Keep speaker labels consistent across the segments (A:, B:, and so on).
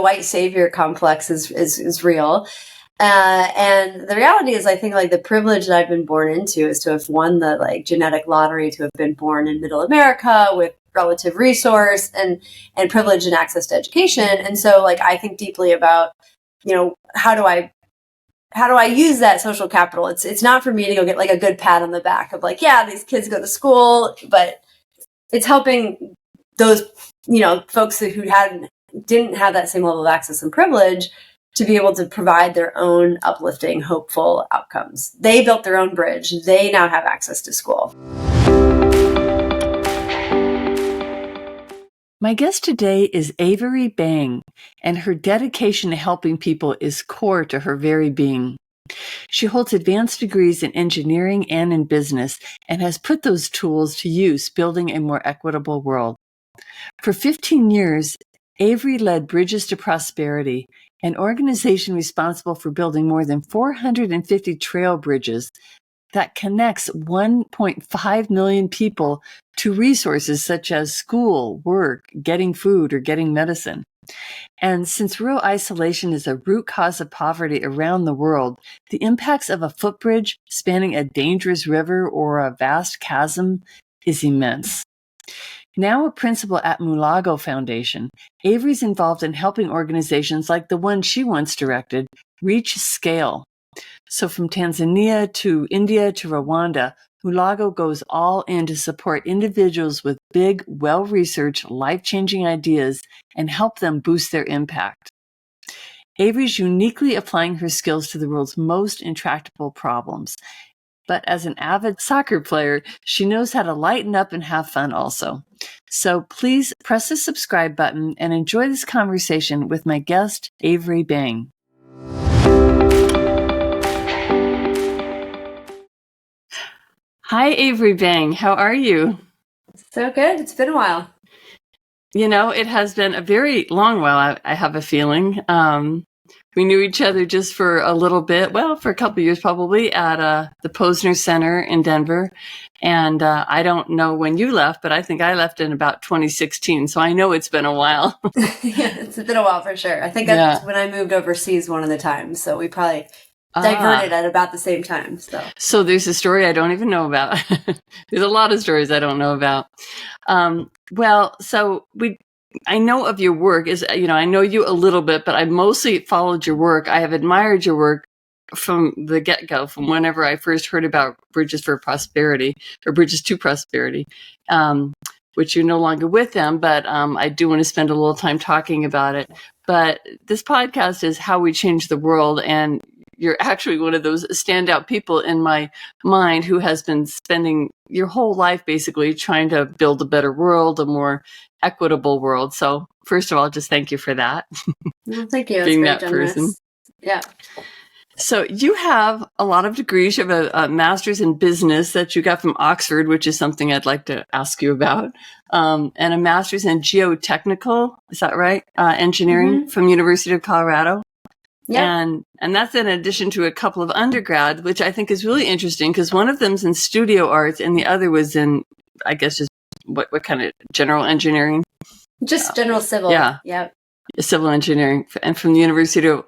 A: the white savior complex is real. And the reality is, I think like the privilege that I've been born into is to have won the like genetic lottery, to have been born in middle America with relative resource and privilege and access to education. And so like, I think deeply about, how do I use that social capital? It's not for me to go get like a good pat on the back of like, yeah, these kids go to school, but it's helping those, folks who didn't have that same level of access and privilege to be able to provide their own uplifting, hopeful outcomes. They built their own bridge. They now have access to school.
B: My guest today is Avery Bang, and her dedication to helping people is core to her very being. She holds advanced degrees in engineering and in business and has put those tools to use building a more equitable world. For 15 years, Avery led Bridges to Prosperity, an organization responsible for building more than 450 trail bridges that connects 1.5 million people to resources such as school, work, getting food, or getting medicine. And since rural isolation is a root cause of poverty around the world, the impacts of a footbridge spanning a dangerous river or a vast chasm is immense. Now a principal at Mulago Foundation, Avery's involved in helping organizations like the one she once directed reach scale. So from Tanzania to India to Rwanda, Mulago goes all in to support individuals with big, well-researched, life-changing ideas and help them boost their impact. Avery's uniquely applying her skills to the world's most intractable problems. But as an avid soccer player, she knows how to lighten up and have fun also. So please press the subscribe button and enjoy this conversation with my guest, Avery Bang. Hi, Avery Bang. How are you?
A: So good. It's been a while.
B: It has been a very long while, I have a feeling. We knew each other just for a little bit, for a couple of years probably, at the Posner Center in Denver. And I don't know when you left, but I think I left in about 2016. So I know it's been a while.
A: Yeah, it's been a while for sure. I think that's when I moved overseas one of the times. So we probably diverted at about the same time.
B: So there's a story I don't even know about. There's a lot of stories I don't know about. I know of your work. I know you a little bit, but I mostly followed your work. I have admired your work from the get-go, from whenever I first heard about Bridges for Prosperity or Bridges to Prosperity, which you're no longer with them, but I do want to spend a little time talking about it. But this podcast is How We Change the World, and you're actually one of those standout people in my mind who has been spending your whole life basically trying to build a better world, a more equitable world. So first of all, just thank you for that.
A: Well, thank you.
B: Being that person.
A: Yeah.
B: So you have a lot of degrees. You have a master's in business that you got from Oxford, which is something I'd like to ask you about, and a master's in geotechnical, is that right? Engineering from University of Colorado. Yeah. And that's in addition to a couple of undergrad, which I think is really interesting because one of them's in studio arts and the other was in, I guess, just what kind of general engineering?
A: Just general civil.
B: Yeah.
A: Yep.
B: Civil engineering, and from the University of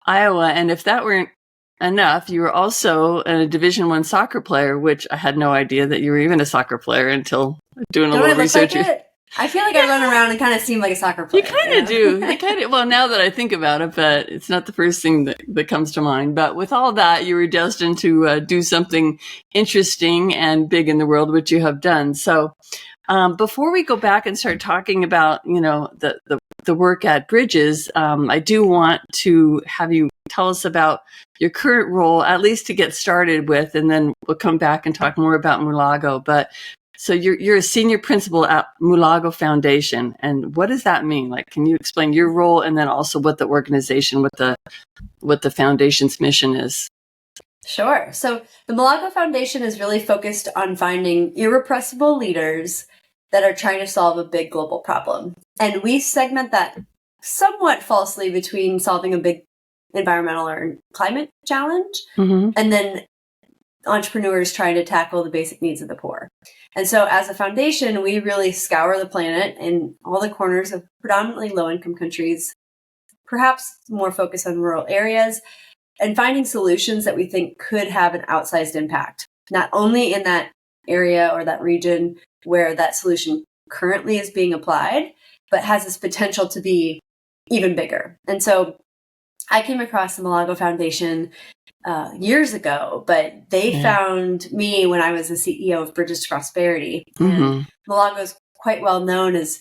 B: Iowa. And if that weren't enough, you were also a Division I soccer player, which I had no idea that you were even a soccer player until doing a little research.
A: I feel like I run around and kind of seem like a soccer player.
B: You kind of do. You kind of. Well, now that I think about it, but it's not the first thing that comes to mind. But with all that, you were destined to do something interesting and big in the world, which you have done. So, before we go back and start talking about, the work at Bridges, I do want to have you tell us about your current role, at least to get started with, and then we'll come back and talk more about Mulago. But so you're a senior principal at Mulago Foundation, and what does that mean? Like, can you explain your role and then also what the organization, what the foundation's mission is?
A: Sure. So the Mulago Foundation is really focused on finding irrepressible leaders that are trying to solve a big global problem. And we segment that somewhat falsely between solving a big environmental or climate challenge and then entrepreneurs trying to tackle the basic needs of the poor. And so as a foundation, we really scour the planet in all the corners of predominantly low-income countries perhaps more focus on rural areas, and finding solutions that we think could have an outsized impact, not only in that area or that region where that solution currently is being applied, but has this potential to be even bigger. And so I came across the Mulago Foundation years ago, but they found me when I was the CEO of Bridges to Prosperity. And Mulago is quite well known as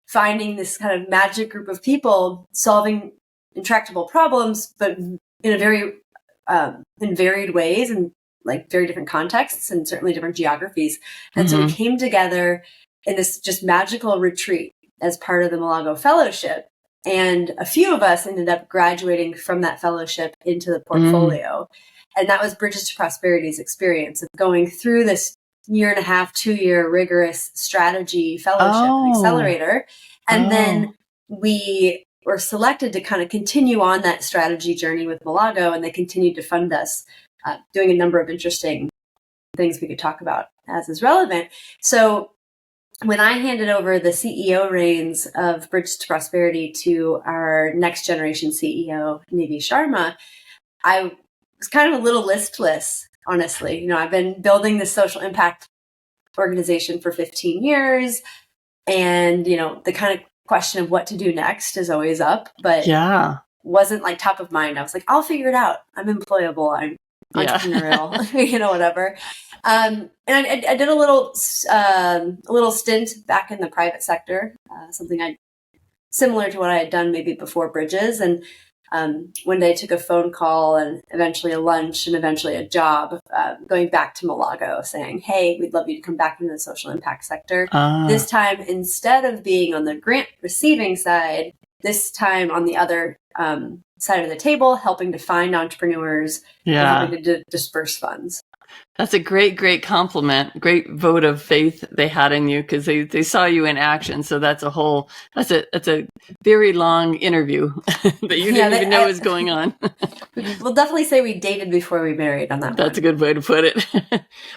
A: finding this kind of magic group of people solving intractable problems, but in a very in varied ways and like very different contexts and certainly different geographies. And so we came together in this just magical retreat as part of the Mulago Fellowship. And a few of us ended up graduating from that fellowship into the portfolio. And that was Bridges to Prosperity's experience of going through this 1.5, 2-year rigorous strategy fellowship accelerator. And then we were selected to kind of continue on that strategy journey with Mulago, and they continued to fund us, doing a number of interesting things we could talk about as is relevant. So when I handed over the CEO reins of Bridges to Prosperity to our next generation CEO, Nivi Sharma, I was kind of a little listless, honestly. You know, I've been building this social impact organization for 15 years, and, you know, the kind of question of what to do next is always up, but wasn't like top of mind. I was like, I'll figure it out. I'm employable. I'm entrepreneurial, you know, whatever. And I did a little stint back in the private sector, something similar to what I had done maybe before Bridges. And one day I took a phone call and eventually a lunch and eventually a job, going back to Mulago saying, hey, we'd love you to come back into the social impact sector. This time, instead of being on the grant receiving side, this time on the other side of the table, helping to find entrepreneurs and helping to disperse funds.
B: That's a great compliment, great vote of faith they had in you, because they saw you in action. So that's a very long interview that you didn't even know was going on.
A: We'll definitely say we dated before we married on that.
B: That's a good way to put it.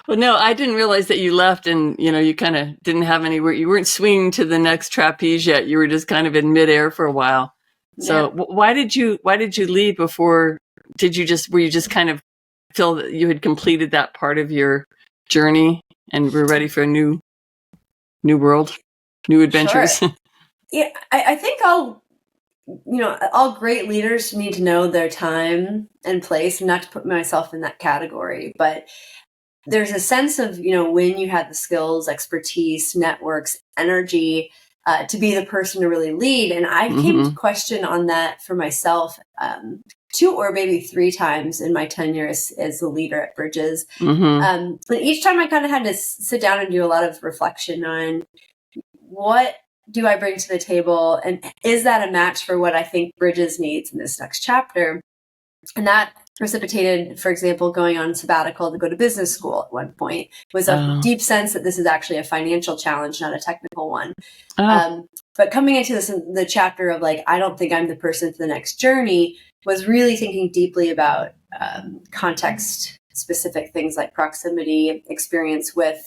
B: Well, no, I didn't realize that you left, and you know, you kind of didn't have anywhere. You weren't swinging to the next trapeze yet. You were just kind of in midair for a while. So why did you leave before? Were you just kind of feel that you had completed that part of your journey and were ready for a new world, new adventures?
A: Sure. Yeah, I think all great leaders need to know their time and place, and not to put myself in that category, but there's a sense of, you know, when you have the skills, expertise, networks, energy, to be the person to really lead. And I came to question on that for myself 2 or maybe 3 times in my tenure as the leader at Bridges. But each time I kind of had to sit down and do a lot of reflection on what do I bring to the table, and is that a match for what I think Bridges needs in this next chapter? And that precipitated, for example, going on sabbatical to go to business school at one point. It was a deep sense that this is actually a financial challenge, not a technical one. But coming into the chapter of like, I don't think I'm the person for the next journey, was really thinking deeply about context specific things like proximity, experience with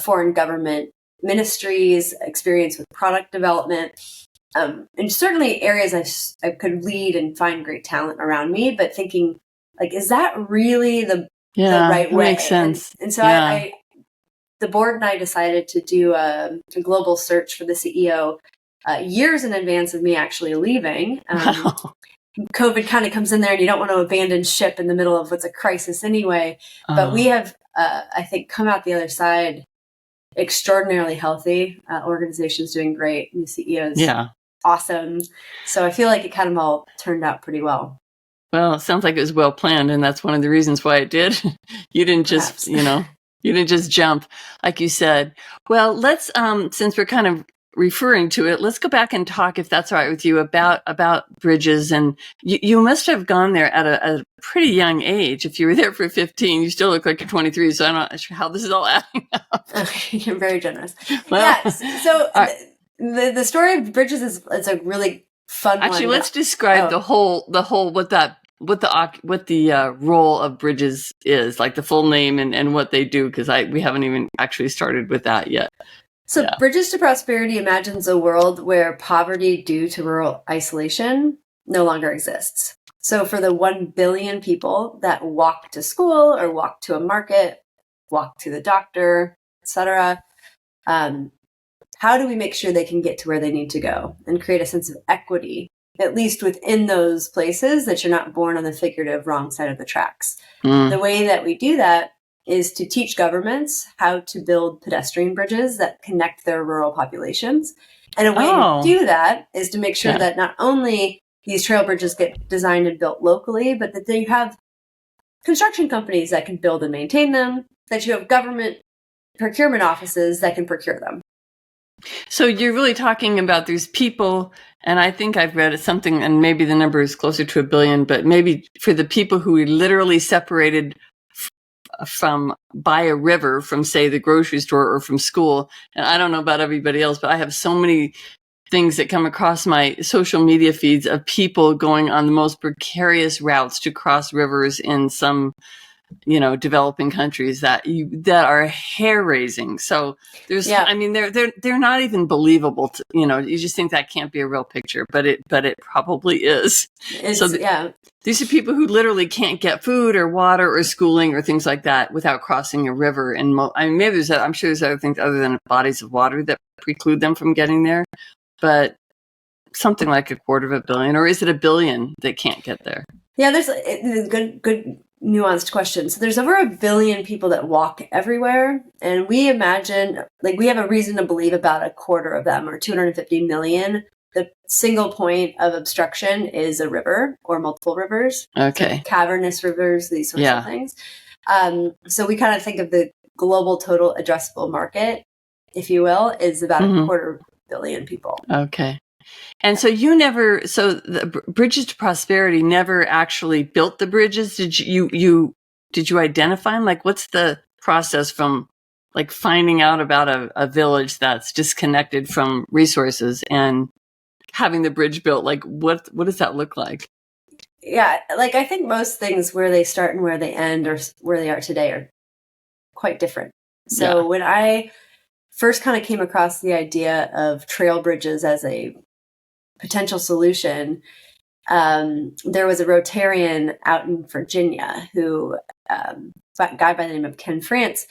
A: foreign government ministries, experience with product development, and certainly areas I could lead and find great talent around me, but thinking like, is that really the right way?
B: Makes sense.
A: And so the board and I decided to do a global search for the CEO years in advance of me actually leaving. COVID kind of comes in there, and you don't want to abandon ship in the middle of what's a crisis anyway. But we have, I think, come out the other side extraordinarily healthy. Organizations doing great. New CEOs, awesome. So I feel like it kind of all turned out pretty well.
B: Well, it sounds like it was well planned, and that's one of the reasons why it did. You didn't just, you didn't just jump, like you said. Well, let's, since we're kind of referring to it, let's go back and talk, if that's all right with you, about Bridges. And you must have gone there at a pretty young age. If you were there for 15, you still look like you're 23. So I'm not sure how this is all adding up.
A: You're very generous. Well, so the story of Bridges is a really fun one.
B: Actually, let's describe the whole what the role of Bridges is, like the full name and what they do, because we haven't even actually started with that yet.
A: So Bridges to Prosperity imagines a world where poverty due to rural isolation no longer exists. So for the 1 billion people that walk to school or walk to a market, walk to the doctor, etc., how do we make sure they can get to where they need to go and create a sense of equity, at least within those places, that you're not born on the figurative wrong side of the tracks? The way that we do that is to teach governments how to build pedestrian bridges that connect their rural populations. And a way to do that is to make sure that not only these trail bridges get designed and built locally, but that they have construction companies that can build and maintain them, that you have government procurement offices that can procure them.
B: So you're really talking about these people, and I think I've read something, and maybe the number is closer to 1 billion, but maybe for the people who are literally separated from by a river from, say, the grocery store or from school. And I don't know about everybody else, but I have so many things that come across my social media feeds of people going on the most precarious routes to cross rivers in some, developing countries that are hair raising. So there's, I mean, they're not even believable. You just think that can't be a real picture, but it probably is. These are people who literally can't get food or water or schooling or things like that without crossing a river. And maybe I'm sure there's other things other than bodies of water that preclude them from getting there. But something like 250 million, or is it 1 billion that can't get there?
A: Yeah, there's a good nuanced question. So there's over 1 billion people that walk everywhere. And we imagine, we have a reason to believe about a quarter of them, or 250 million. The single point of obstruction is a river or multiple rivers.
B: Okay.
A: So cavernous rivers, these sorts of things. So we kind of think of the global total addressable market, if you will, is about 250 million people.
B: Okay. And so the Bridges to Prosperity never actually built the bridges. Did you identify them? What's the process from finding out about a village that's disconnected from resources and having the bridge built? What does that look like?
A: Yeah, I think most things, where they start and where they end or where they are today, are quite different. So when I first kind of came across the idea of trail bridges as a potential solution, there was a Rotarian out in Virginia who, a guy by the name of Ken France,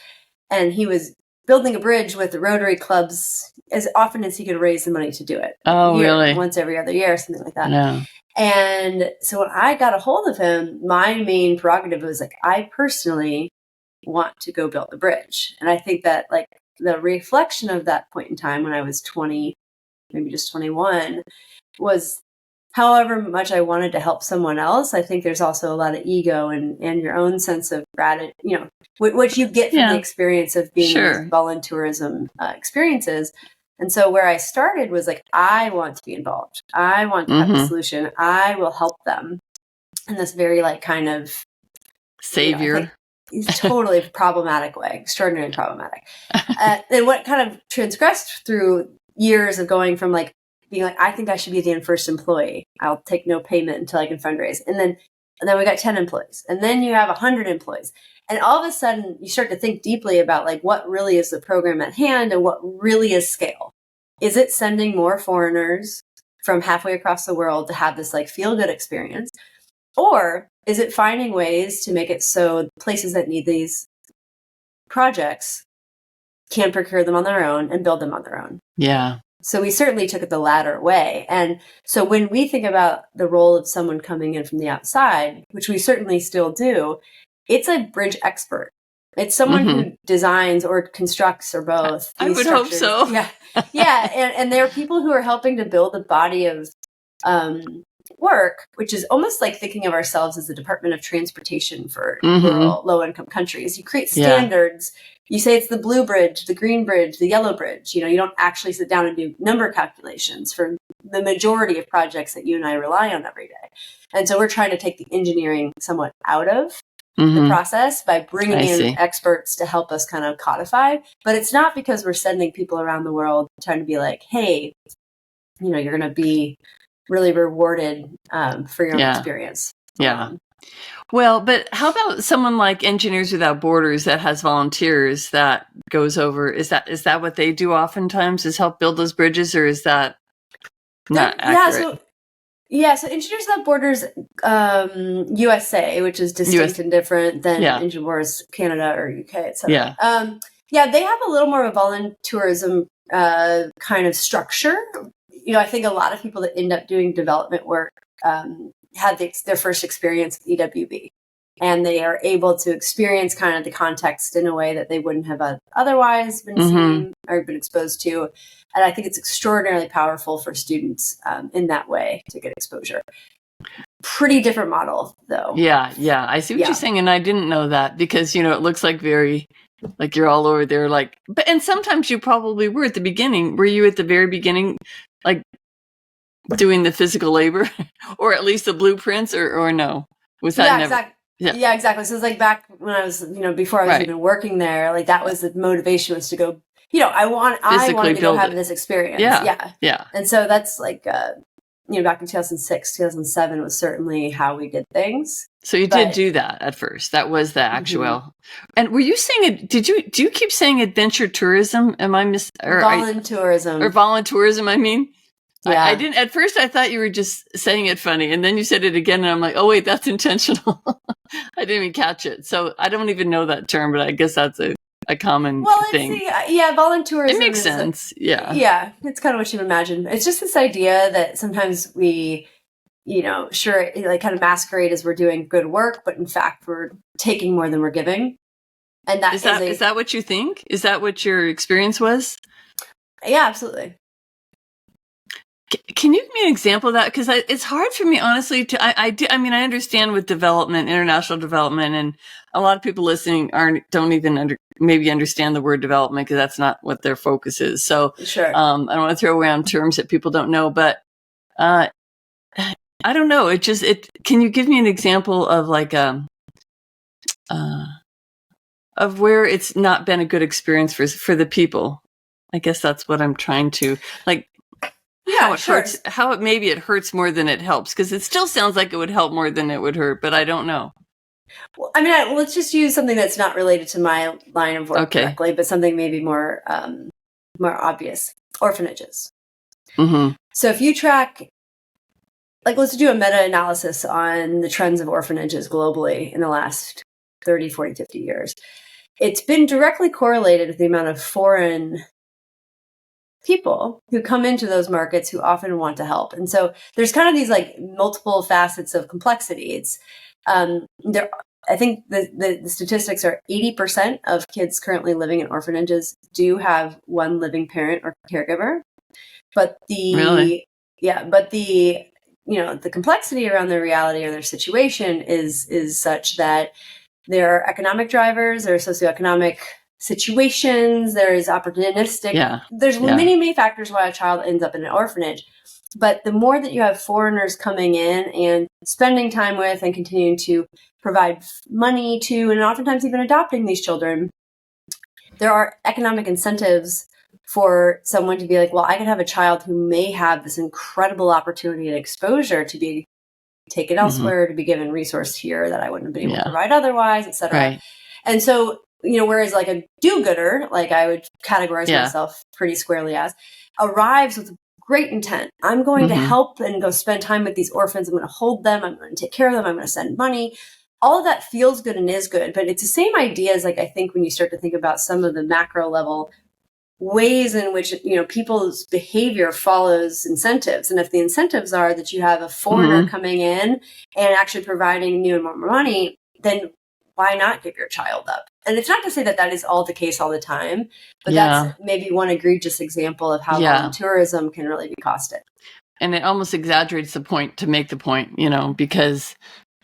A: and he was building a bridge with the Rotary clubs as often as he could raise the money to do it.
B: Oh, really?
A: Once every other year, something like that.
B: No.
A: And so when I got a hold of him, my main prerogative was I personally want to go build the bridge. And I think that the reflection of that point in time when I was 20, maybe just 21, was however much I wanted to help someone else. I think there's also a lot of ego and your own sense of gratitude, what you get from the experience of being in these voluntourism experiences. And so where I started was I want to be involved. I want to have a solution. I will help them in this very kind of
B: savior.
A: Totally problematic way, extraordinarily problematic. And what kind of transgressed through years of going from being I think I should be the first employee. I'll take no payment until I can fundraise. And then we got 10 employees. And then you have 100 employees. And all of a sudden you start to think deeply about what really is the program at hand and what really is scale. Is it sending more foreigners from halfway across the world to have this feel good experience? Or is it finding ways to make it so places that need these projects can procure them on their own and build them on their own?
B: Yeah.
A: So we certainly took it the latter way. And so when we think about the role of someone coming in from the outside, which we certainly still do, it's a bridge expert. It's someone who designs or constructs or both.
B: I would hope so.
A: Yeah. Yeah. And there are people who are helping to build a body of work, which is almost like thinking of ourselves as the Department of Transportation for rural, low-income countries. You create standards. You say it's the blue bridge, the green bridge, the yellow bridge. You don't actually sit down and do number calculations for the majority of projects that you and I rely on every day. And so we're trying to take the engineering somewhat out of the process by bringing in experts to help us kind of codify. But it's not because we're sending people around the world trying to be hey, you're going to be really rewarded for your own experience.
B: Yeah. Well, but how about someone like Engineers Without Borders that has volunteers that goes over? Is that what they do oftentimes, is help build those bridges, or is that not accurate?
A: Yeah, so Yeah, so Engineers Without Borders USA, which is distinct and different than Engineers Borders Canada or UK, etc. Yeah, they have a little more of a voluntourism kind of structure. I think a lot of people that end up doing development work had their first experience with EWB. And they are able to experience kind of the context in a way that they wouldn't have otherwise been seen or been exposed to. And I think it's extraordinarily powerful for students in that way to get exposure. Pretty different model, though.
B: Yeah. I see what you're saying. And I didn't know that because, it looks like like you're all over there. And sometimes you probably were at the beginning. Were you at the very beginning, like doing the physical labor or at least the blueprints or no? Was that never?
A: Exactly. Yeah, exactly. So it's like back when I was, before I was even working there, like that was the motivation was to go, I wanted to go have this experience. Yeah. And so that's like, back in 2006, 2007 was certainly how we did things.
B: So you did do that at first. That was the actual. And were you saying it? Do you keep saying adventure tourism? Am I
A: Voluntourism.
B: Or voluntourism, I mean?
A: Yeah.
B: I didn't, at first I thought you were just saying it funny. And then you said it again and I'm like, oh wait, that's intentional. I didn't even catch it. So I don't even know that term, but I guess that's a common thing.
A: Voluntourism.
B: It makes sense.
A: Yeah. It's kind of what you imagine. It's just this idea that sometimes we, sure, it like kind of masquerade as we're doing good work, but in fact we're taking more than we're giving. And is
B: that what you think? Is that what your experience was?
A: Yeah, absolutely.
B: Can you give me an example of that? Because it's hard for me, honestly, I understand with development, international development, and a lot of people listening don't even maybe understand the word development because that's not what their focus is. So
A: sure.
B: I don't want to throw around terms that people don't know, but I don't know. Can you give me an example of like of where it's not been a good experience for the people? I guess that's what I'm trying to like.
A: Yeah,
B: hurts, maybe it hurts more than it helps because it still sounds like it would help more than it would hurt, but I don't know.
A: Well, let's just use something that's not related to my line of work directly, but something maybe more obvious. Orphanages. So if you track, let's do a meta-analysis on the trends of orphanages globally in the last 30, 40, 50 years. It's been directly correlated with the amount of foreign people who come into those markets who often want to help. And so there's kind of these like multiple facets of complexity. It's I think the statistics are 80% of kids currently living in orphanages do have one living parent or caregiver. But the complexity around their reality or their situation is such that there are economic drivers, there are socioeconomic situations, there's opportunistic, there's many factors why a child ends up in an orphanage. But the more that you have foreigners coming in and spending time with and continuing to provide money to, and oftentimes even adopting these children, there are economic incentives for someone to be like, well, I could have a child who may have this incredible opportunity and exposure to be taken elsewhere, to be given resource here that I wouldn't have been able to provide otherwise, et cetera.
B: Right.
A: And so, whereas like a do-gooder, like I would categorize myself pretty squarely as, arrives with great intent. I'm going to help and go spend time with these orphans. I'm going to hold them. I'm going to take care of them. I'm going to send money. All of that feels good and is good, but it's the same idea as like, I think when you start to think about some of the macro level ways in which, people's behavior follows incentives. And if the incentives are that you have a foreigner coming in and actually providing new and more money, then why not give your child up? And it's not to say that that is all the case all the time, but that's maybe one egregious example of how tourism can really be costed.
B: And it almost exaggerates the point to make the point, because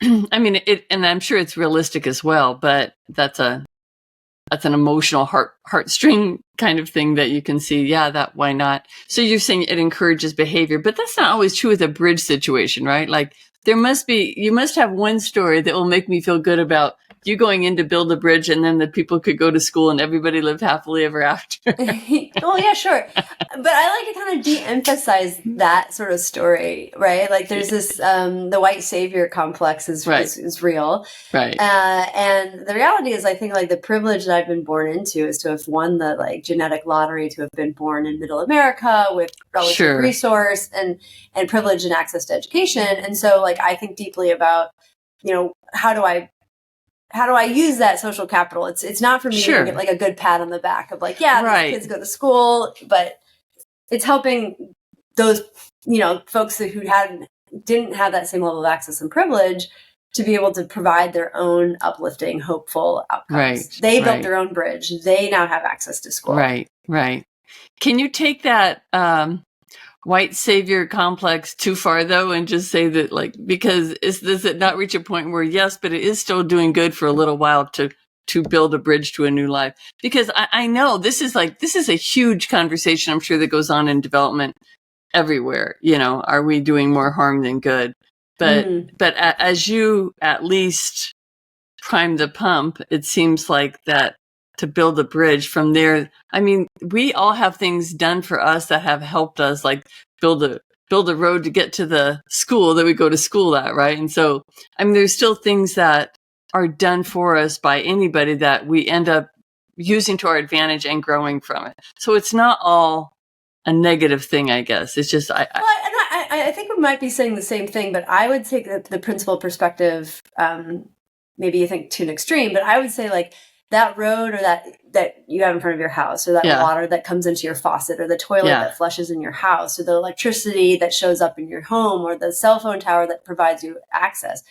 B: and I'm sure it's realistic as well, but that's an emotional heartstring kind of thing that you can see. Yeah, that why not? So you're saying it encourages behavior, but that's not always true with a bridge situation, right? Like you must have one story that will make me feel good about you going in to build a bridge, and then the people could go to school and everybody lived happily ever after.
A: Well, yeah, sure. But I like to kind of de-emphasize that sort of story, right? Like there's this, the white savior complex is real.
B: Right.
A: And the reality is, I think like the privilege that I've been born into is to have won the like genetic lottery to have been born in middle America with relative resource and privilege and access to education. And so like, I think deeply about, how do I use that social capital? It's not for me to get like a good pat on the back of like, these kids go to school, but it's helping those, folks who didn't have that same level of access and privilege to be able to provide their own uplifting, hopeful outcomes.
B: Right.
A: They built their own bridge. They now have access to school.
B: Right. Can you take that white savior complex too far though, and just say that like, because does it not reach a point where yes, but it is still doing good for a little while to build a bridge to a new life? Because I know this is a huge conversation, I'm sure, that goes on in development everywhere. Are we doing more harm than good? But as you at least prime the pump, it seems like that to build a bridge from there. I mean, we all have things done for us that have helped us, like build a road to get to the school that we go to school at, right? And so, I mean, there's still things that are done for us by anybody that we end up using to our advantage and growing from it. So it's not all a negative thing, I guess. It's just,
A: I think we might be saying the same thing, but I would take the principal perspective, maybe you think to an extreme, but I would say like that road or that you have in front of your house, or that water that comes into your faucet, or the toilet that flushes in your house, or the electricity that shows up in your home, or the cell phone tower that provides you access.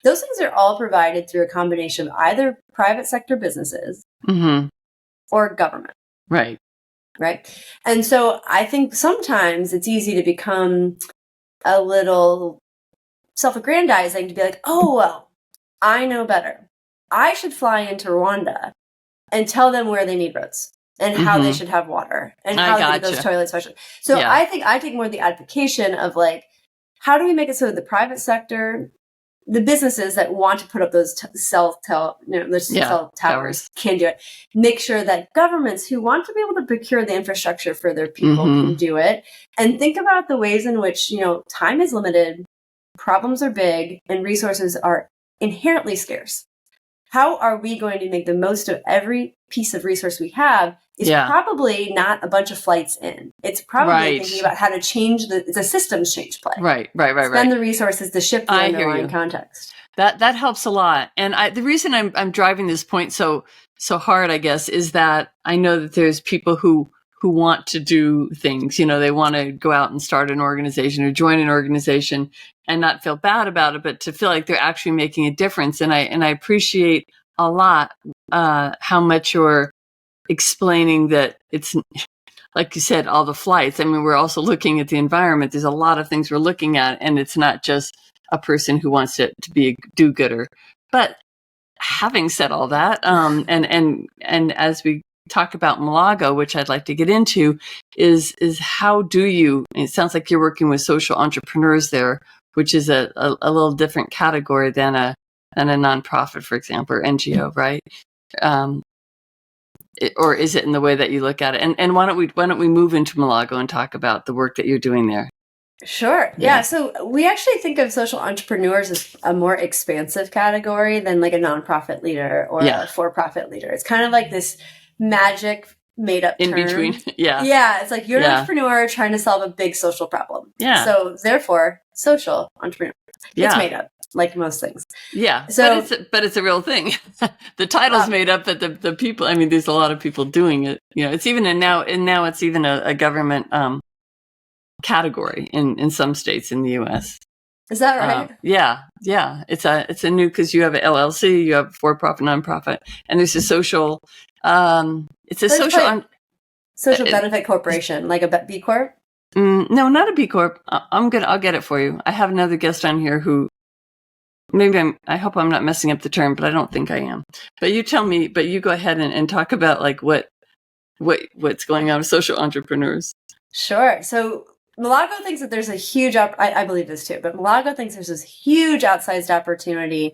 A: Those things are all provided through a combination of either private sector businesses or government.
B: Right.
A: And so I think sometimes it's easy to become a little self-aggrandizing, to be like, oh, well, I know better. I should fly into Rwanda and tell them where they need roads and how they should have water and how they get those toilets special. So I think I take more the advocation of like, how do we make it so that the private sector, the businesses that want to put up those cell towers can do it. Make sure that governments who want to be able to procure the infrastructure for their people can do it. And think about the ways in which, time is limited, problems are big, and resources are inherently scarce. How are we going to make the most of every piece of resource we have is probably not a bunch of flights in. It's probably thinking about how to change it's a systems change play.
B: Right.
A: Spend the resources to shift the underlying context.
B: That helps a lot. And the reason I'm driving this point so hard, I guess, is that I know that there's people who want to do things. They want to go out and start an organization or join an organization and not feel bad about it, but to feel like they're actually making a difference. And I appreciate a lot how much you're explaining that it's, like you said, all the flights. I mean, we're also looking at the environment. There's a lot of things we're looking at, and it's not just a person who wants to be a do-gooder. But having said all that, and as we talk about Mulago, which I'd like to get into, is how do you, it sounds like you're working with social entrepreneurs there, which is a little different category than a nonprofit, for example, or NGO, right? Or is it in the way that you look at it? And why don't we move into Mulago and talk about the work that you're doing there?
A: Sure. Yeah. So we actually think of social entrepreneurs as a more expansive category than like a nonprofit leader or a for-profit leader. It's kind of like this magic made up term.
B: In between. Yeah.
A: Yeah. It's like you're an entrepreneur trying to solve a big social problem.
B: Yeah.
A: So therefore, social entrepreneur. It's made up, like most things.
B: Yeah. So, but it's a real thing. The title's made up, but the people, I mean, there's a lot of people doing it. It's even, and now it's even a government category in some states in the U.S.
A: Is that right?
B: Yeah. It's a new, because you have an LLC, you have for-profit, nonprofit, and there's a social. It's a social
A: benefit corporation, like a B Corp.
B: No, not a B Corp. I'll get it for you. I have another guest on here who I hope I'm not messing up the term, but I don't think I am. But you tell me. But you go ahead and talk about like what's going on with social entrepreneurs.
A: Sure. So Mulago thinks that there's a huge, I believe this too, but Mulago thinks there's this huge outsized opportunity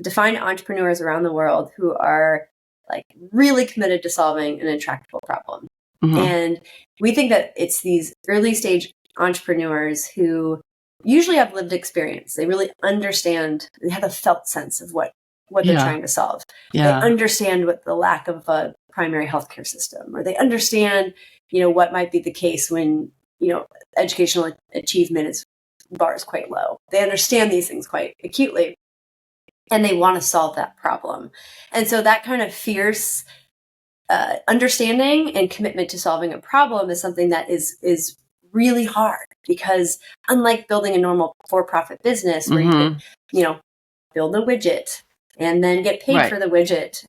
A: to find entrepreneurs around the world who are like really committed to solving an intractable problem. And we think that it's these early stage entrepreneurs who usually have lived experience. They really understand, they have a felt sense of what they're trying to solve. They understand what the lack of a primary healthcare system, or they understand, what might be the case when, educational achievement bar is quite low. They understand these things quite acutely, and they want to solve that problem. And so that kind of fierce understanding and commitment to solving a problem is something that is really hard, because unlike building a normal for-profit business where you could, build a widget and then get paid for the widget,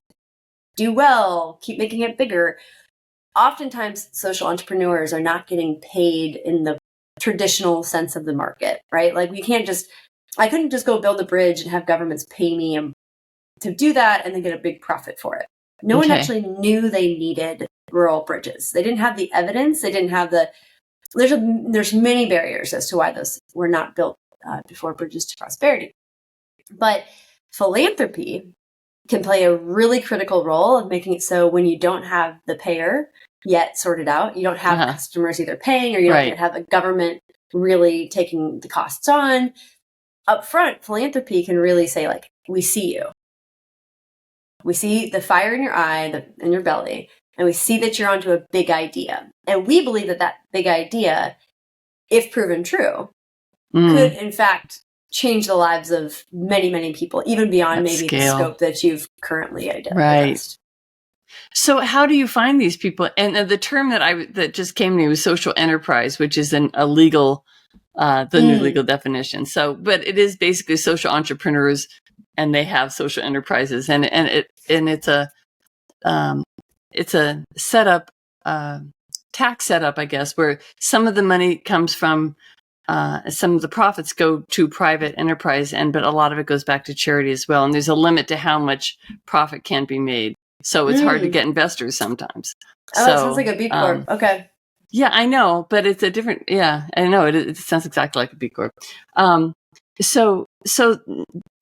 A: do well, keep making it bigger. Oftentimes, social entrepreneurs are not getting paid in the traditional sense of the market, right? Like I couldn't just go build a bridge and have governments pay me to do that and then get a big profit for it. No one actually knew they needed rural bridges. They didn't have the evidence. They didn't have there's many barriers as to why those were not built before bridges to prosperity. But philanthropy can play a really critical role of making it so when you don't have the payer yet sorted out, you don't have customers either paying, or you don't yet have a government really taking the costs on. Up front, philanthropy can really say, like, we see you. We see the fire in your eye, in your belly, and we see that you're onto a big idea. And we believe that big idea, if proven true, could in fact change the lives of many, many people, even beyond maybe the scope that you've currently identified.
B: Right. So how do you find these people? And the term that just came to me was social enterprise, which is a legal, the new legal definition. So, but it is basically social entrepreneurs, and they have social enterprises, and it's a setup, tax setup, I guess, where some of the money comes from. Some of the profits go to private enterprise, but a lot of it goes back to charity as well. And there's a limit to how much profit can be made. So it's hard to get investors sometimes.
A: Oh, that sounds like a B Corp. Okay.
B: Yeah, I know, but it's a different, I know. It sounds exactly like a B Corp. So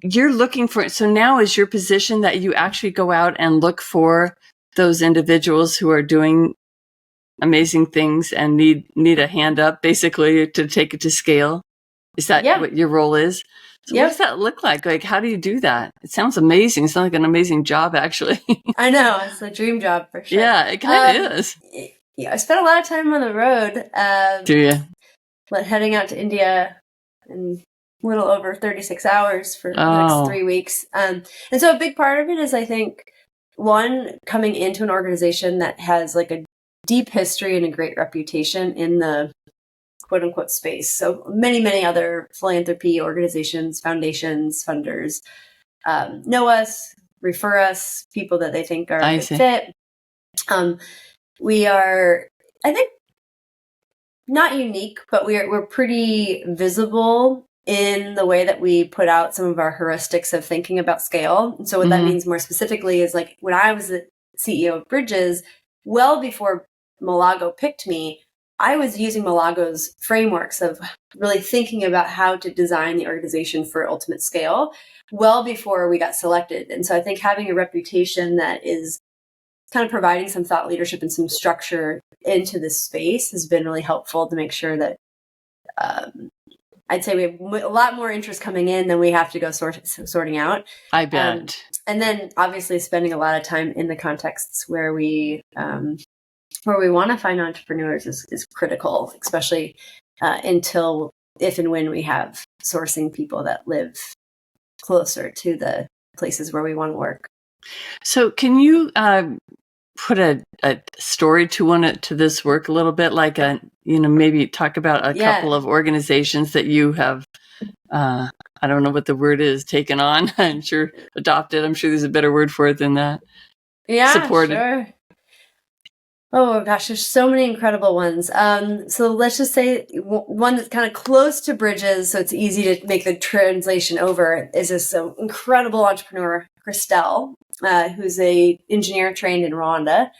B: you're looking for, so now is your position that you actually go out and look for those individuals who are doing amazing things and need a hand up, basically, to take it to scale? Is that what your role is? So what does that look like? Like, how do you do that? It sounds amazing. It sounds like an amazing job, actually.
A: I know. It's a dream job for sure.
B: Yeah, it kind of is.
A: Yeah, I spent a lot of time on the road.
B: Do you?
A: Heading out to India in a little over 36 hours for the next 3 weeks. And so a big part of it is, I think, one, coming into an organization that has like a deep history and a great reputation in the quote unquote space. So many, many other philanthropy organizations, foundations, funders know us, refer us, people that they think are a good fit. We are, I think, not unique, but we're pretty visible in the way that we put out some of our heuristics of thinking about scale. And so what that means more specifically is, like, when I was the CEO of Bridges, well before Mulago picked me, I was using Mulago's frameworks of really thinking about how to design the organization for ultimate scale well before we got selected. And so I think having a reputation that is kind of providing some thought leadership and some structure into this space has been really helpful to make sure that I'd say we have a lot more interest coming in than we have to go sorting out.
B: I bet.
A: And then obviously spending a lot of time in the contexts where we want to find entrepreneurs is critical, especially if and when we have sourcing people that live closer to the places where we want to work.
B: So can you put a story to this work a little bit, like maybe talk about a couple of organizations that you have, I don't know what the word is, taken on, I'm sure adopted. I'm sure there's a better word for it than that.
A: Yeah,
B: supported.
A: Sure. Oh gosh, there's so many incredible ones. So let's just say one that's kind of close to Bridges, so it's easy to make the translation over, is this incredible entrepreneur, Christelle, who's a engineer trained in Rwanda.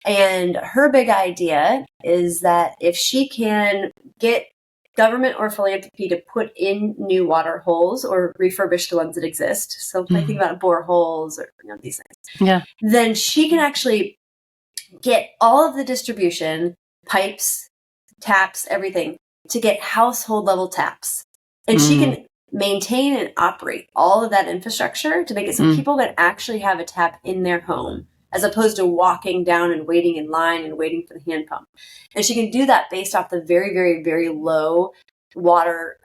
A: And her big idea is that if she can get government or philanthropy to put in new water holes or refurbish the ones that exist. So if I think about boreholes or these things, then she can actually get all of the distribution, pipes, taps, everything, to get household level taps. And she can maintain and operate all of that infrastructure to make it so people can actually have a tap in their home, as opposed to walking down and waiting in line and waiting for the hand pump. And she can do that based off the very, very, very low water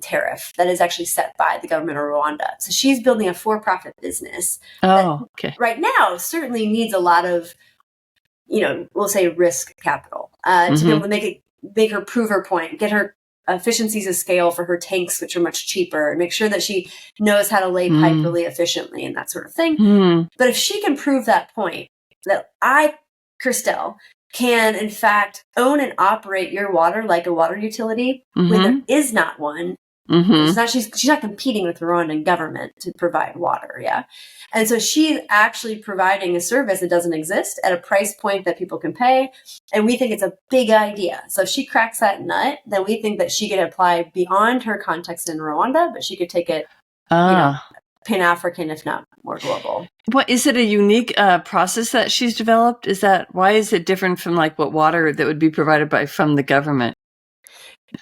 A: tariff that is actually set by the government of Rwanda. So she's building a for-profit business that right now certainly needs a lot of, we'll say risk capital to be able to make her prove her point, get her efficiencies of scale for her tanks, which are much cheaper, and make sure that she knows how to lay pipe really efficiently and that sort of thing. But if she can prove that point, that Christelle, can in fact own and operate your water like a water utility when there is not one. She's not competing with the Rwandan government to provide water. And so she's actually providing a service that doesn't exist at a price point that people can pay. And we think it's a big idea. So if she cracks that nut, then we think that she could apply beyond her context in Rwanda, but she could take it, Pan-African, if not more global.
B: What is it, a unique process that she's developed? Why is it different from like what water that would be provided from the government?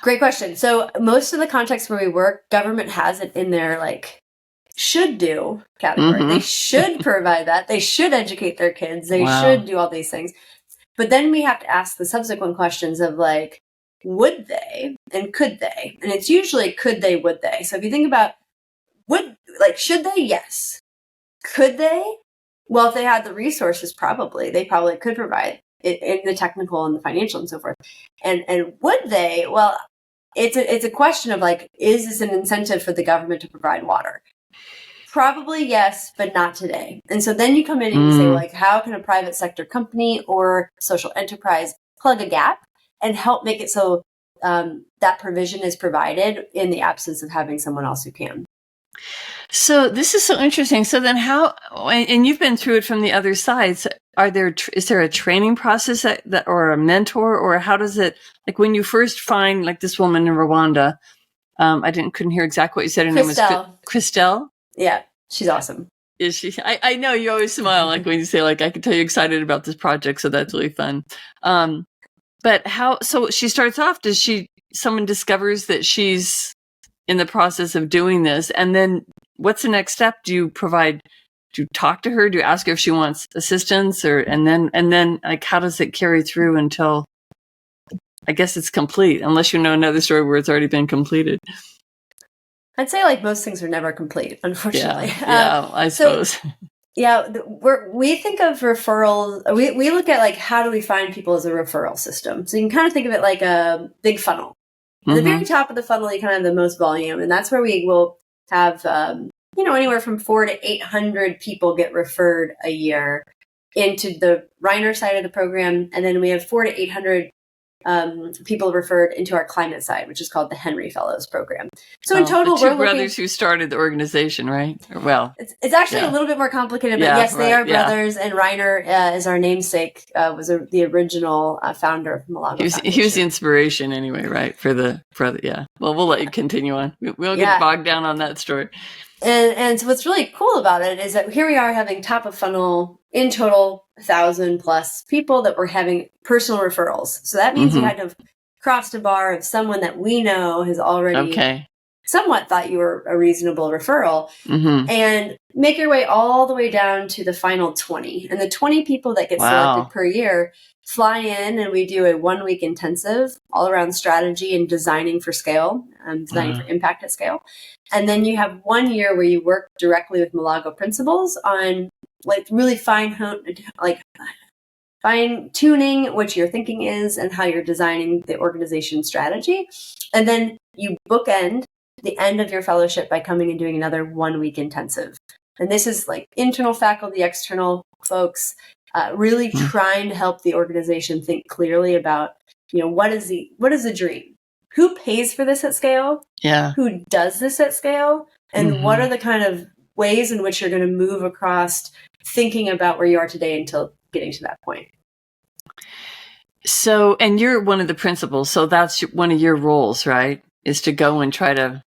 A: Great question. So most of the contexts where we work, government has it in their should do category. They should provide that. They should educate their kids. They should do all these things. But then we have to ask the subsequent questions of would they and could they? And it's usually could they, would they? So if you think about should they? Yes. Could they? Well, if they had the resources, they probably could provide it in the technical and the financial and so forth. And would they? Well, it's a question of is this an incentive for the government to provide water? Probably yes, but not today. And so then you come in and you say, how can a private sector company or social enterprise plug a gap and help make it so that provision is provided in the absence of having someone else who can?
B: So this is so interesting. So then how, and you've been through it from the other side, so is there a training process that or a mentor, or how does it, when you first find this woman in Rwanda, couldn't hear exactly what you said. Her name was Christelle?
A: Yeah, she's awesome.
B: Is she? I know you always smile when you say I can tell you're excited about this project, so that's really fun. But so she starts off, someone discovers that she's in the process of doing this, and then what's the next step? Do you talk to her? Do you ask her if she wants assistance, and then how does it carry through until I guess it's complete, unless you know another story where it's already been completed?
A: I'd say most things are never complete, unfortunately.
B: Yeah, I suppose.
A: We think of referrals. We look at how do we find people as a referral system. So you can kind of think of it like a big funnel. At the very top of the funnel, you kind of have the most volume, and that's where we will have anywhere from 400 to 800 people get referred a year into the Reiner side of the program, and then we have 400 to 800 people referred into our climate side, which is called the Henry Fellows program. So in total,
B: the two brothers who started the organization, right?
A: It's actually a little bit more complicated, but yes, they are brothers, and Reiner is our namesake, was the original founder of Mulago Foundation.
B: He was the inspiration anyway, right? For the brother, yeah. Well, we'll let you continue on. We won't get bogged down on that story.
A: And so what's really cool about it is that here we are having top of funnel, in total, 1,000 plus people that were having personal referrals. So that means you had to have crossed a bar of someone that we know has already somewhat thought you were a reasonable referral, and make your way all the way down to the final 20. And the 20 people that get selected per year fly in, and we do a 1-week intensive all around strategy and designing for scale, designing for impact at scale. And then you have 1 year where you work directly with Mulago principals on really fine tuning what your thinking is and how you're designing the organization strategy. And then you bookend the end of your fellowship by coming and doing another 1-week intensive. And this is internal faculty, external folks, really trying to help the organization think clearly about, what is the dream? Who pays for this at scale? Yeah. Who does this at scale? And what are the kind of ways in which you're going to move across thinking about where you are today until getting to that point?
B: So, and you're one of the principals, so that's one of your roles, right? Is to go and try to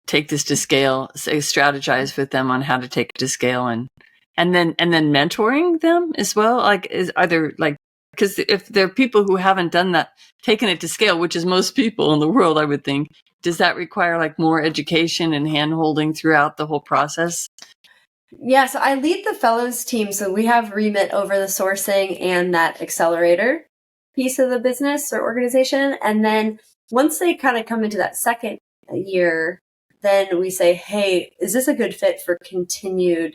B: take this to scale, say, strategize with them on how to take it to scale, and then mentoring them as well. Like, are there like, because if there are people who haven't done that, taken it to scale, which is most people in the world, I would think, does that require like more education and hand holding throughout the whole process?
A: Yeah, so I lead the fellows team. So we have remit over the sourcing and that accelerator piece of the business or organization. And then once they kind of come into that second year, then we say, hey, is this a good fit for continued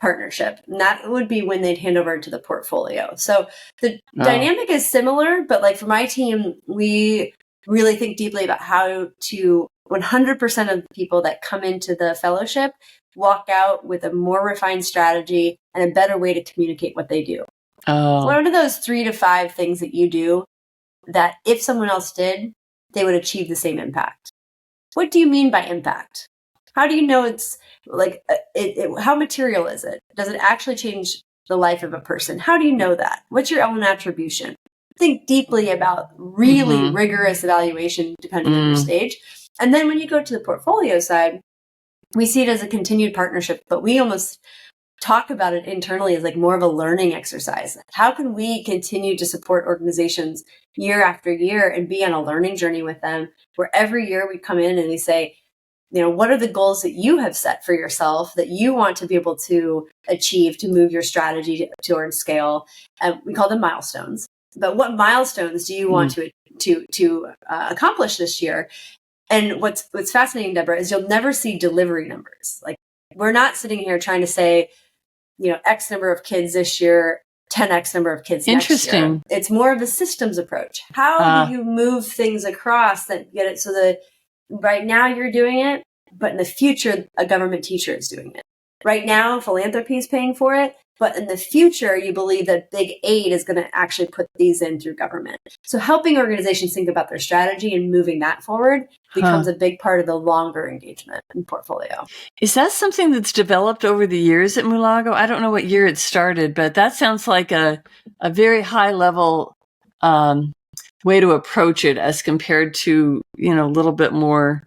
A: partnership? And that would be when they'd hand over to the portfolio. So the dynamic is similar, but like for my team, we really think deeply about how to 100% of the people that come into the fellowship walk out with a more refined strategy and a better way to communicate what they do. What are those 3 to 5 things that you do that if someone else did, they would achieve the same impact? What do you mean by impact? How do you know it's like, how material is it? Does it actually change the life of a person? How do you know that? What's your own attribution? Think deeply about really rigorous evaluation depending on your stage. And then when you go to the portfolio side, we see it as a continued partnership, but we almost talk about it internally as like more of a learning exercise. How can we continue to support organizations year after year and be on a learning journey with them, where every year we come in and we say, you know, what are the goals that you have set for yourself that you want to be able to achieve to move your strategy towards scale? We call them milestones. But what milestones do you want to accomplish this year? And what's fascinating, Deborah, is you'll never see delivery numbers. Like, we're not sitting here trying to say, you know, X number of kids this year, 10X number of kids next year. It's more of a systems approach. How do you move things across that get it so that right now you're doing it, but in the future, a government teacher is doing it. Right now, philanthropy is paying for it, but in the future, you believe that big aid is going to actually put these in through government. So helping organizations think about their strategy and moving that forward becomes a big part of the longer engagement and portfolio.
B: Is that something that's developed over the years at Mulago? I don't know what year it started, but that sounds like a very high level way to approach it as compared to, you know, a little bit more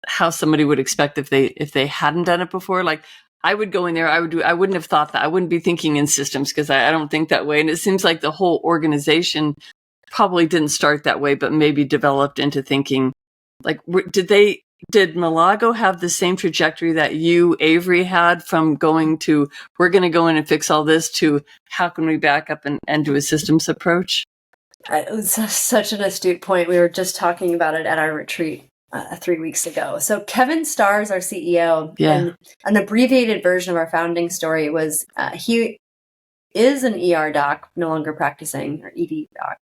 B: how somebody would expect if they hadn't done it before. Like, I would go in there, I wouldn't have thought that. I wouldn't be thinking in systems because I don't think that way. And it seems like the whole organization probably didn't start that way, but maybe developed into thinking like, did Mulago have the same trajectory that you, Avery, had from going to, we're going to go in and fix all this, to how can we back up and do a systems approach?
A: It was such an astute point. We were just talking about it at our retreat 3 weeks ago. So Kevin Starr is our CEO. And an abbreviated version of our founding story was he is an ER doc, no longer practicing, or ED doc.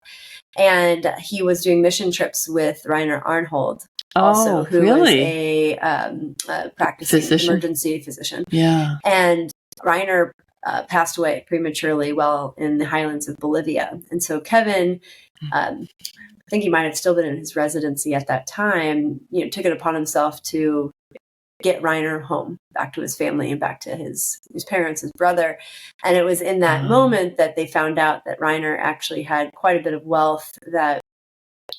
A: And he was doing mission trips with Rainer Arnhold, also, who is a practicing emergency physician. Yeah. And Rainer passed away prematurely while in the highlands of Bolivia. And so Kevin, I think he might have still been in his residency at that time, you know, took it upon himself to get Rainer home, back to his family and back to his parents, his brother. And it was in that moment that they found out that Rainer actually had quite a bit of wealth that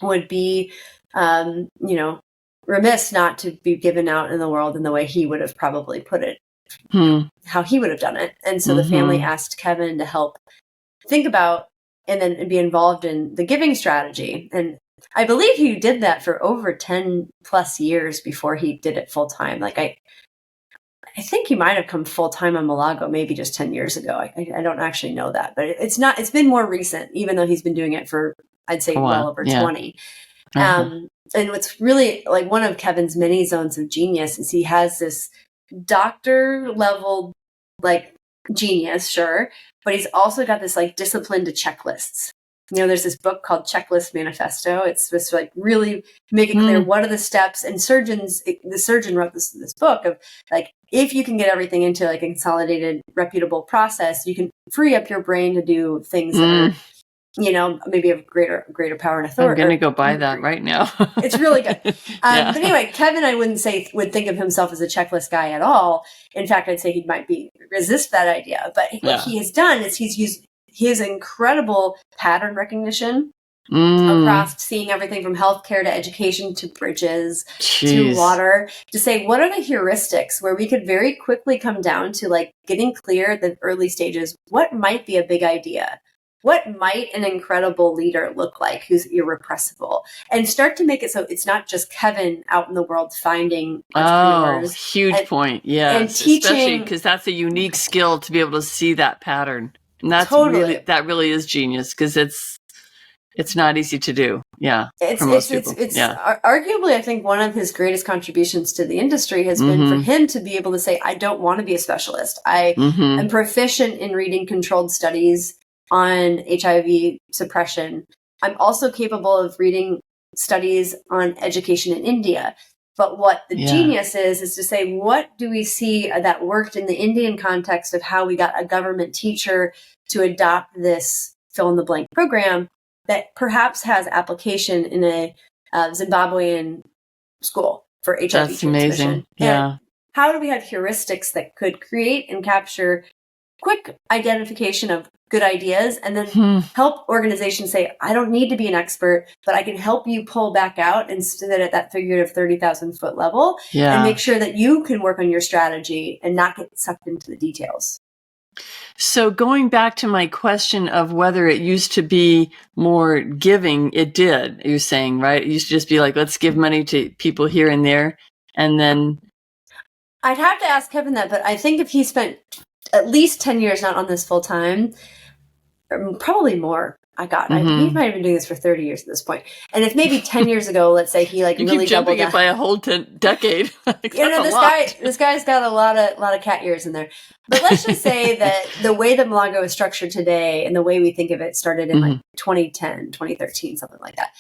A: would be, you know, remiss not to be given out in the world in the way he would have probably put it, how he would have done it. And so the family asked Kevin to help think about and then be involved in the giving strategy. And I believe he did that for over 10 plus years before he did it full time. Like I think he might have come full time on Mulago maybe just 10 years ago. I don't actually know that, but it's been more recent, even though he's been doing it for, I'd say, well over 20. And what's really like one of Kevin's many zones of genius is he has this doctor level, like, genius, sure, but he's also got this like discipline to checklists. You know, there's this book called Checklist Manifesto. It's supposed to like really make it clear what are the steps. And the surgeon wrote this book of like, if you can get everything into like a consolidated, reputable process, you can free up your brain to do things that are, you know, maybe of greater power and authority.
B: I'm going to go buy that right now.
A: It's really good. But anyway, Kevin, I wouldn't say would think of himself as a checklist guy at all. In fact, I'd say he might resist that idea. But what he has done is he's used his incredible pattern recognition across seeing everything from healthcare to education to bridges to water, to say, what are the heuristics where we could very quickly come down to like getting clear at the early stages, what might be a big idea? What might an incredible leader look like who's irrepressible? And start to make it so it's not just Kevin out in the world finding entrepreneurs.
B: Oh, huge point. Yes.
A: And teaching,
B: especially because that's a unique skill to be able to see that pattern. And that's that really is genius, because it's not easy to do. Yeah.
A: It's arguably, I think, one of his greatest contributions to the industry has been for him to be able to say, I don't want to be a specialist. I am proficient in reading controlled studies on HIV suppression. I'm also capable of reading studies on education in India. But what the genius is to say, what do we see that worked in the Indian context of how we got a government teacher to adopt this fill in the blank program that perhaps has application in a Zimbabwean school for HIV
B: That's
A: transmission.
B: Amazing. Yeah.
A: And how do we have heuristics that could create and capture quick identification of good ideas, and then help organizations say, I don't need to be an expert, but I can help you pull back out and sit at that figurative 30,000 foot level and make sure that you can work on your strategy and not get sucked into the details.
B: So going back to my question of whether it used to be more giving, it did, you're saying, right? It used to just be like, let's give money to people here and there. And then
A: I'd have to ask Kevin that, but I think if he spent at least 10 years not on this full time, probably more. He might have been doing this for 30 years at this point. And if maybe 10 years ago, let's say he like
B: you
A: really
B: keep jumping
A: doubled
B: it by a whole decade.
A: This guy's got a lot of cat years in there. But let's just say that the way that Mulago is structured today and the way we think of it started in like 2010, 2013, something like that.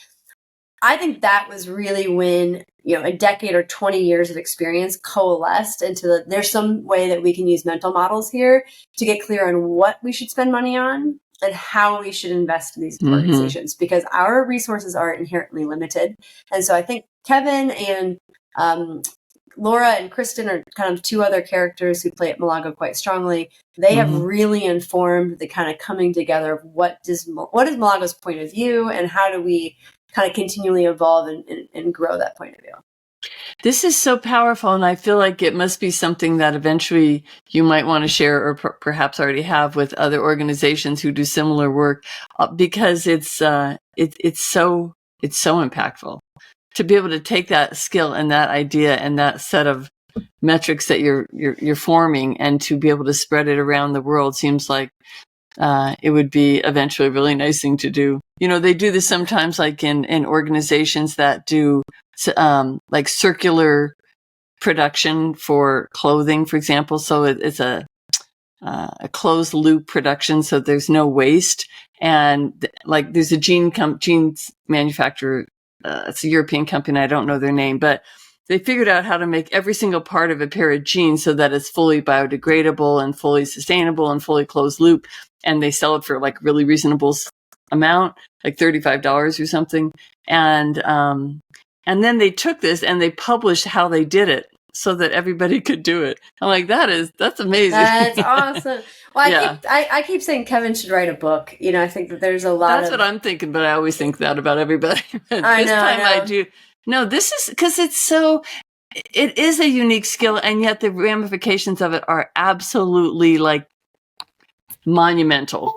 A: I think that was really when, a decade or 20 years of experience coalesced into there's some way that we can use mental models here to get clear on what we should spend money on and how we should invest in these organizations, because our resources are inherently limited. And so I think Kevin and Laura and Kristen are kind of two other characters who play at Mulago quite strongly. They have really informed the kind of coming together of what is Mulago's point of view and how do we kind of continually evolve and grow that point of view.
B: This is so powerful, and I feel like it must be something that eventually you might want to share, or perhaps already have, with other organizations who do similar work, because it's so impactful to be able to take that skill and that idea and that set of metrics that you're forming, and to be able to spread it around the world. Seems like it would be eventually a really nice thing to do. They do this sometimes, like in organizations that do like circular production for clothing, for example. So it's a closed loop production, so there's no waste. And like there's a jeans manufacturer. It's a European company. I don't know their name, but they figured out how to make every single part of a pair of jeans so that it's fully biodegradable and fully sustainable and fully closed loop. And they sell it for like really reasonable amount, like $35 or something. And then they took this and they published how they did it so that everybody could do it. I'm like, that's amazing.
A: That's awesome. Well, I keep saying Kevin should write a book. I think that there's a lot
B: That's what I'm thinking, but I always think that about everybody. I do. No, this is because it is a unique skill, and yet the ramifications of it are absolutely like monumental.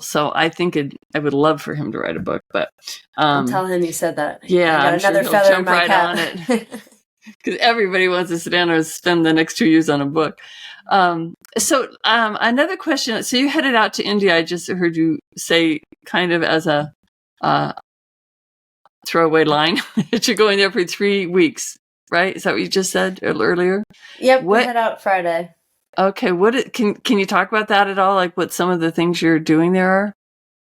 B: So I think I would love for him to write a book, but
A: I'll tell him you said that.
B: Yeah,
A: I got another feather in my cap.
B: On it, because everybody wants to sit down and spend the next 2 years on a book. So another question. So you headed out to India. I just heard you say, kind of as a throwaway line, that you're going there for 3 weeks, right? Is that what you just said earlier?
A: Yep, we head out Friday.
B: Okay, can you talk about that at all? Like what some of the things you're doing there are?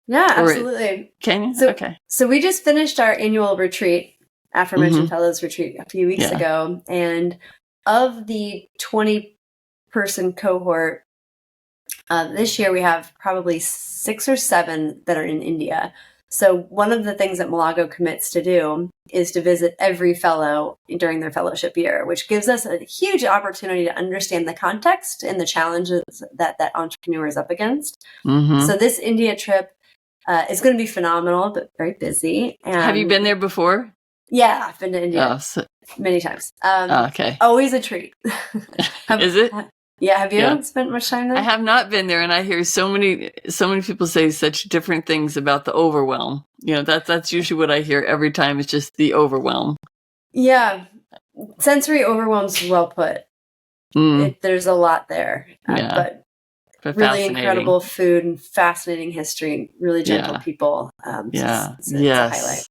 A: Yeah, absolutely.
B: Can you? Okay.
A: So we just finished our annual retreat, aforementioned Fellows Retreat, a few weeks ago. And of the 20-person cohort, this year we have probably 6 or 7 that are in India. So one of the things that Mulago commits to do is to visit every fellow during their fellowship year, which gives us a huge opportunity to understand the context and the challenges that that entrepreneur is up against.
B: Mm-hmm.
A: So this India trip is going to be phenomenal, but very busy.
B: Have you been there before?
A: Yeah, I've been to India many times.
B: Okay.
A: Always a treat.
B: Is it?
A: Yeah. Have you spent much time there?
B: I have not been there, and I hear so many people say such different things about the overwhelm. That's usually what I hear every time. It's just the overwhelm.
A: Yeah. Sensory overwhelm's well put. There's a lot there. But really incredible food and fascinating history, really gentle people. It's a highlight.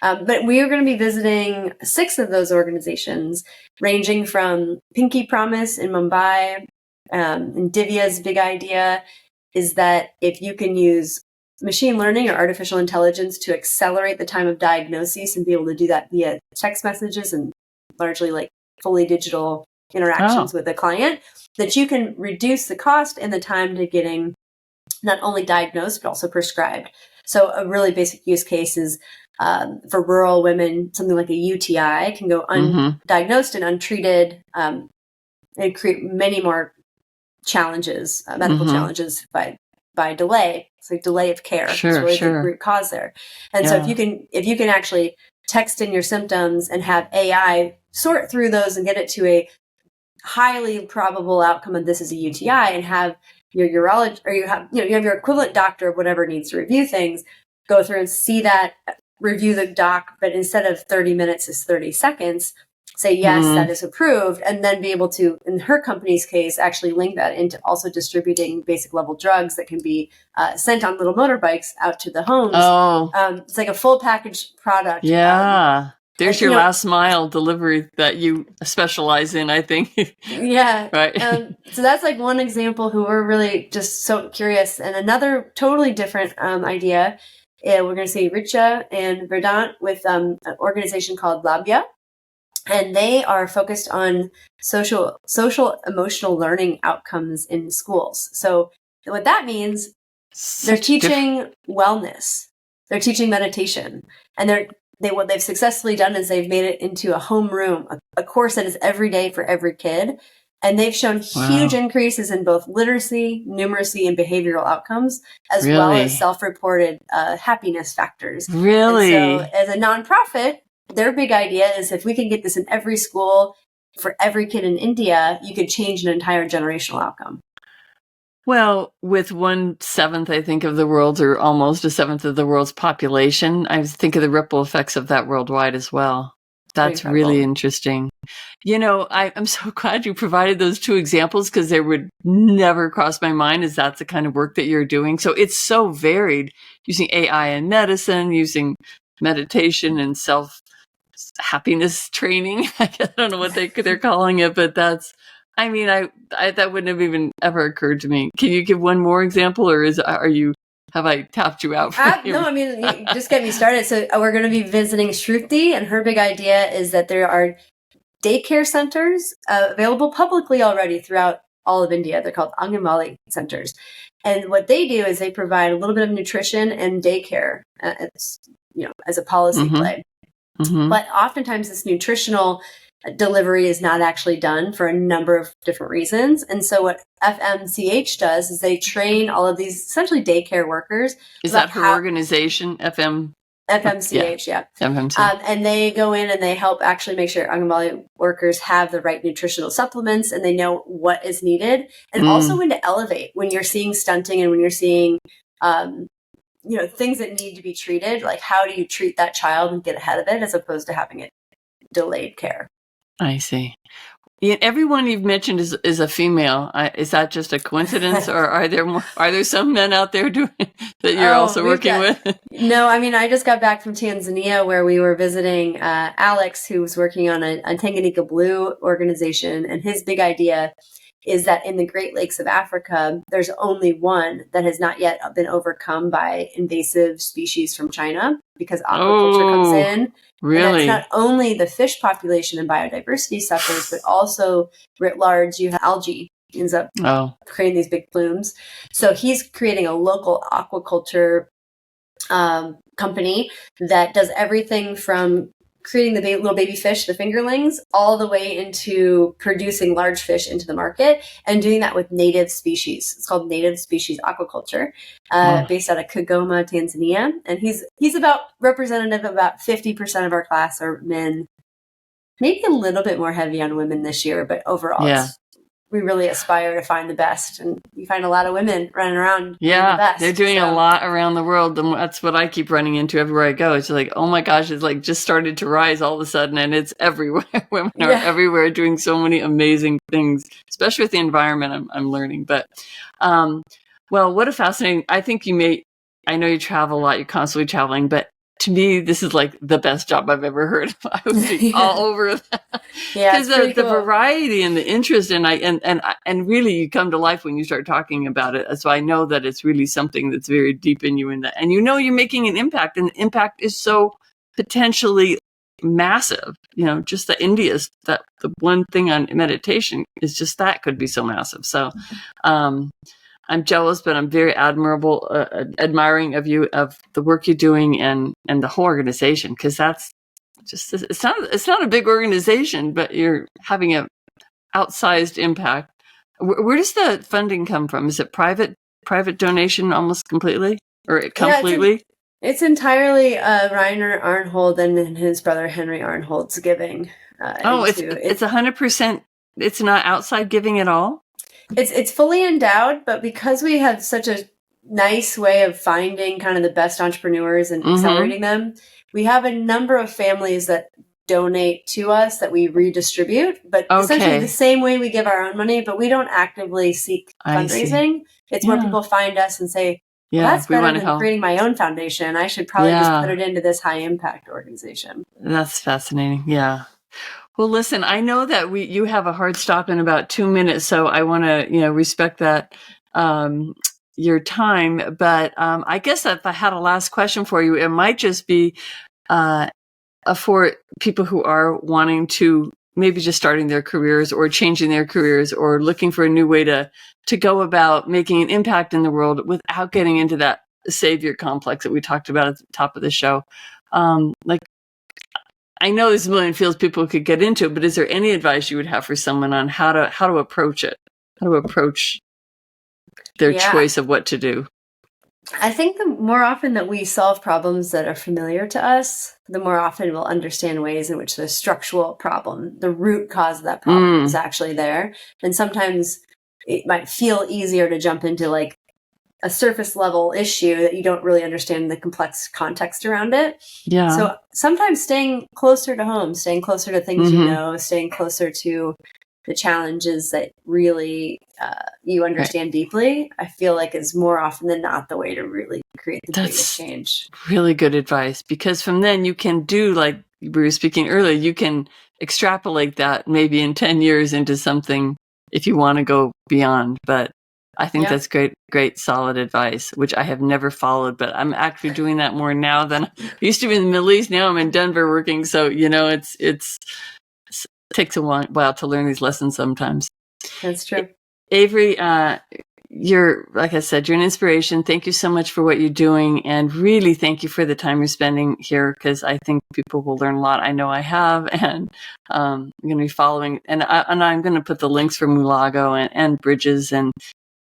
A: But we are going to be visiting 6 of those organizations, ranging from Pinky Promise in Mumbai. And Divya's big idea is that if you can use machine learning or artificial intelligence to accelerate the time of diagnosis and be able to do that via text messages and largely like fully digital interactions with the client, that you can reduce the cost and the time to getting not only diagnosed, but also prescribed. So a really basic use case is for rural women, something like a UTI can go undiagnosed and untreated and create many more challenges, medical challenges by delay. It's like delay of care. It's really the root cause there. And so if you can actually text in your symptoms and have AI sort through those and get it to a highly probable outcome of this is a UTI, and have your urologist, or you have your equivalent doctor of whatever needs to review things, go through and see that, review the doc, but instead of 30 minutes is 30 seconds, say, yes, that is approved, and then be able to, in her company's case, actually link that into also distributing basic level drugs that can be sent on little motorbikes out to the homes. It's like a full package product.
B: Yeah. There's your last mile delivery that you specialize in, I think.
A: Yeah.
B: Right.
A: So that's like one example who we're really just so curious. And another totally different idea, we're going to see Richa and Verdant with an organization called Labia. And they are focused on social emotional learning outcomes in schools. So what that means, they're teaching wellness. They're teaching meditation. And what they've successfully done is they've made it into a homeroom, a course that is every day for every kid. And they've shown huge increases in both literacy, numeracy, and behavioral outcomes, as well as self-reported happiness factors.
B: Really?
A: And so as a nonprofit, their big idea is if we can get this in every school for every kid in India, you could change an entire generational outcome.
B: Well, with 1/7, I think, of the world's, or almost 1/7 of the world's population, I think of the ripple effects of that worldwide as well. That's really interesting. I'm so glad you provided those 2 examples, because they would never cross my mind as that's the kind of work that you're doing. So it's so varied, using AI in medicine, using meditation and self-happiness training. I don't know what they're calling it, but that's, I that wouldn't have even ever occurred to me. Can you give one more example, or have I tapped you out?
A: No, you just get me started. So we're going to be visiting Shruti, and her big idea is that there are daycare centers available publicly already throughout all of India. They're called Anganwadi centers. And what they do is they provide a little bit of nutrition and daycare as a policy play. But oftentimes this nutritional delivery is not actually done for a number of different reasons. And so what FMCH does is they train all of these essentially daycare workers.
B: Is that her organization, FMCH?
A: Yeah.
B: FMCH.
A: And they go in and they help actually make sure Anganwadi workers have the right nutritional supplements, and they know what is needed, and also when to elevate when you're seeing stunting and when you're seeing things that need to be treated. Like, how do you treat that child and get ahead of it, as opposed to having it delayed care?
B: I see. Yeah, everyone you've mentioned is a female. Is that just a coincidence, or are there some men out there doing that you're also working with?
A: No, I just got back from Tanzania, where we were visiting Alex, who was working on a Tanganyika Blue organization, and his big idea is that in the Great Lakes of Africa, there's only one that has not yet been overcome by invasive species from China, because aquaculture comes in.
B: Really?
A: And that's not only the fish population and biodiversity suffers, but also writ large, you have algae ends up creating these big plumes. So he's creating a local aquaculture company that does everything from creating the little baby fish, the fingerlings, all the way into producing large fish into the market, and doing that with native species. It's called native species aquaculture, based out of Kigoma, Tanzania. And he's about representative of about 50% of our class are men, maybe a little bit more heavy on women this year, but overall we really aspire to find the best, and you find a lot of women running around doing the best.
B: They're doing a lot around the world, and that's what I keep running into everywhere I go. It's like, oh my gosh, it's like just started to rise all of a sudden, and it's everywhere. Women are everywhere doing so many amazing things, especially with the environment. I'm learning, but well, what a fascinating. I think I know you travel a lot, you're constantly traveling, but to me, this is like the best job I've ever heard of. I would be all over that. Because the variety and the interest, and really you come to life when you start talking about it. So I know that it's really something that's very deep in you, and you're making an impact, and the impact is so potentially massive. Just the India's, that the one thing on meditation is just that could be so massive. So, I'm jealous, but I'm very admiring of you, of the work you're doing and the whole organization, because that's just, it's not a big organization, but you're having an outsized impact. Where does the funding come from? Is it private donation almost completely, or completely?
A: It's entirely Reiner Arnhold and his brother Henry Arnhold's giving.
B: It's 100%. It's not outside giving at all?
A: It's fully endowed, but because we have such a nice way of finding kind of the best entrepreneurs and accelerating them, we have a number of families that donate to us that we redistribute, but essentially the same way we give our own money, but we don't actively seek fundraising. It's where people find us and say, well, that's better than creating my own foundation. I should probably just put it into this high impact organization.
B: That's fascinating. Yeah. Well, listen, I know that you have a hard stop in about 2 minutes, so I want to, respect that, your time. But I guess if I had a last question for you, it might just be for people who are wanting to maybe just starting their careers or changing their careers or looking for a new way to go about making an impact in the world without getting into that savior complex that we talked about at the top of the show. I know there's a million fields people could get into, but is there any advice you would have for someone on how to approach it, how to approach their choice of what to do?
A: I think the more often that we solve problems that are familiar to us, the more often we'll understand ways in which the structural problem, the root cause of that problem is actually there. And sometimes it might feel easier to jump into like a surface level issue that you don't really understand the complex context around it. Yeah. So sometimes staying closer to home, staying closer to things you know, staying closer to the challenges that really you understand deeply, I feel like is more often than not the way to really create the biggest change.
B: Really good advice, because from then you can do, like we were speaking earlier, you can extrapolate that maybe in 10 years into something if you want to go beyond. But I think that's great, solid advice, which I have never followed, but I'm actually doing that more now than I used to be in the Middle East. Now I'm in Denver working. So, it takes a while to learn these lessons sometimes.
A: That's true.
B: Avery, you're, like I said, you're an inspiration. Thank you so much for what you're doing. And really thank you for the time you're spending here, because I think people will learn a lot. I know I have, and I'm going to be following. And I'm going to put the links for Mulago and Bridges and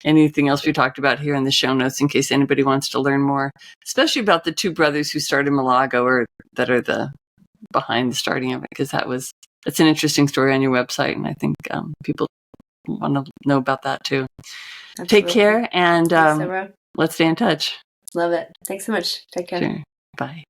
B: anything else we talked about here in the show notes in case anybody wants to learn more, especially about the two brothers who started Mulago, or that are behind the starting of it, because it's an interesting story on your website, and I think people want to know about that too. Absolutely. Take care, and let's stay in touch.
A: Love it. Thanks so much. Take care.
B: Sure. Bye.